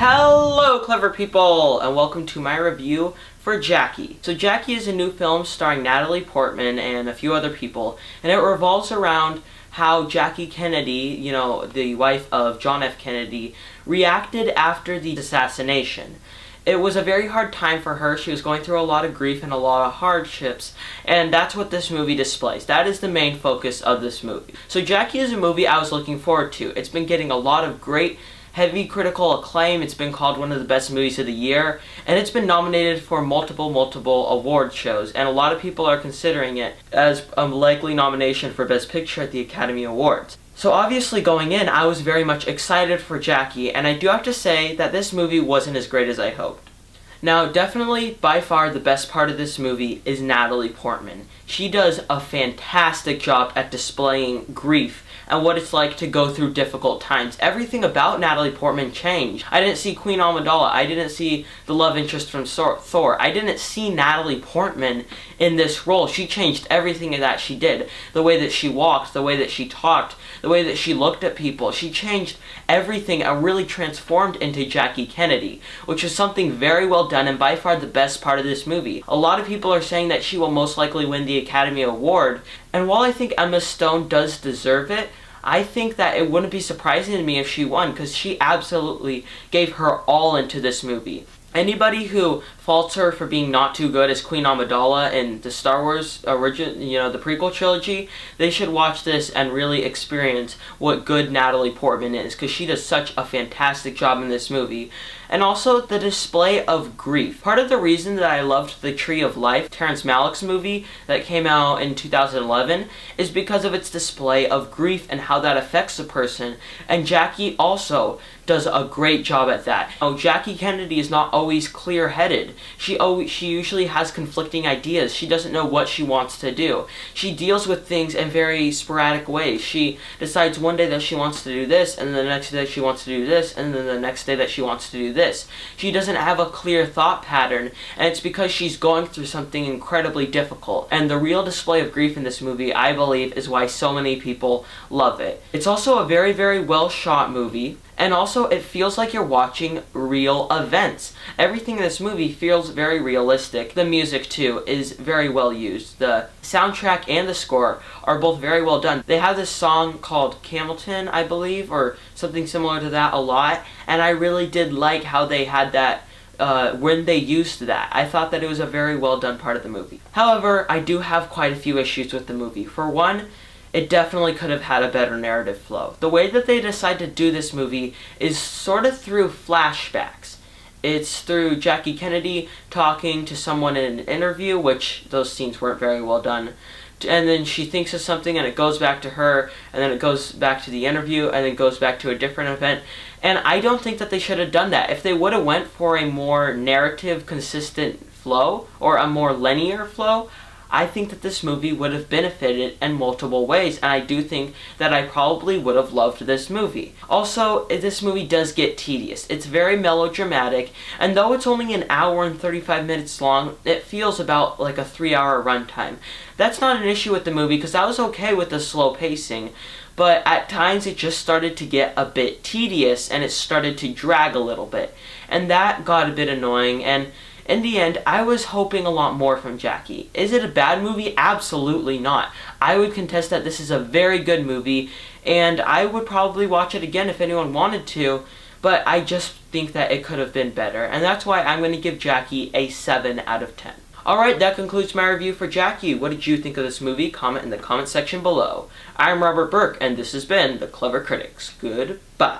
Hello, clever people, and welcome to my review for Jackie. So Jackie is a new film starring Natalie Portman and a few other people, and it revolves around how Jackie Kennedy, the wife of John F. Kennedy, reacted after the assassination. It was a very hard time for her. She was going through a lot of grief and a lot of hardships, and that's what this movie displays. That is the main focus of this movie. So Jackie is a movie I was looking forward to. It's been getting a lot of great heavy critical acclaim. It's been called one of the best movies of the year, and it's been nominated for multiple award shows, and a lot of people are considering it as a likely nomination for Best Picture at the Academy Awards. So obviously going in, I was very much excited for Jackie, and I do have to say that this movie wasn't as great as I hoped. Now, definitely, by far, the best part of this movie is Natalie Portman. She does a fantastic job at displaying grief and what it's like to go through difficult times. Everything about Natalie Portman changed. I didn't see Queen Amidala. I didn't see the love interest from Thor. I didn't see Natalie Portman in this role. She changed everything that she did. The way that she walked, the way that she talked, the way that she looked at people. She changed everything and really transformed into Jackie Kennedy, which is something very well done and by far the best part of this movie. A lot of people are saying that she will most likely win the Academy Award, and while I think Emma Stone does deserve it, I think that it wouldn't be surprising to me if she won, because she absolutely gave her all into this movie. Anybody who faults her for being not too good as Queen Amidala in the Star Wars the prequel trilogy, they should watch this and really experience what good Natalie Portman is, because she does such a fantastic job in this movie. And also the display of grief. Part of the reason that I loved The Tree of Life, Terrence Malick's movie that came out in 2011, is because of its display of grief and how that affects a person. And Jackie also does a great job at that. Jackie Kennedy is not always clear-headed. She usually has conflicting ideas. She doesn't know what she wants to do. She deals with things in very sporadic ways. She decides one day that she wants to do this, and then the next day she wants to do this, and then the next day that she wants to do this. She doesn't have a clear thought pattern, and it's because she's going through something incredibly difficult. And the real display of grief in this movie, I believe, is why so many people love it. It's also a very, very well shot movie. And also, it feels like you're watching real events. Everything in this movie feels very realistic. The music, too, is very well used. The soundtrack and the score are both very well done. They have this song called Camilton, I believe, or something similar to that a lot, and I really did like how they had that when they used that. I thought that it was a very well done part of the movie. However, I do have quite a few issues with the movie. For one, it definitely could have had a better narrative flow. The way that they decide to do this movie is sort of through flashbacks. It's through Jackie Kennedy talking to someone in an interview, which those scenes weren't very well done. And then she thinks of something and it goes back to her, and then it goes back to the interview, and then it goes back to a different event. And I don't think that they should have done that. If they would have went for a more narrative consistent flow, or a more linear flow, I think that this movie would have benefited in multiple ways, and I do think that I probably would have loved this movie. Also, this movie does get tedious. It's very melodramatic, and though it's only an hour and 35 minutes long, it feels about like a 3-hour runtime. That's not an issue with the movie, because I was okay with the slow pacing, but at times it just started to get a bit tedious, and it started to drag a little bit, and that got a bit annoying. And in the end, I was hoping a lot more from Jackie. Is it a bad movie? Absolutely not. I would contest that this is a very good movie, and I would probably watch it again if anyone wanted to, but I just think that it could have been better, and that's why I'm going to give Jackie a 7 out of 10. Alright, that concludes my review for Jackie. What did you think of this movie? Comment in the comment section below. I'm Robert Burke, and this has been The Clever Critics. Goodbye.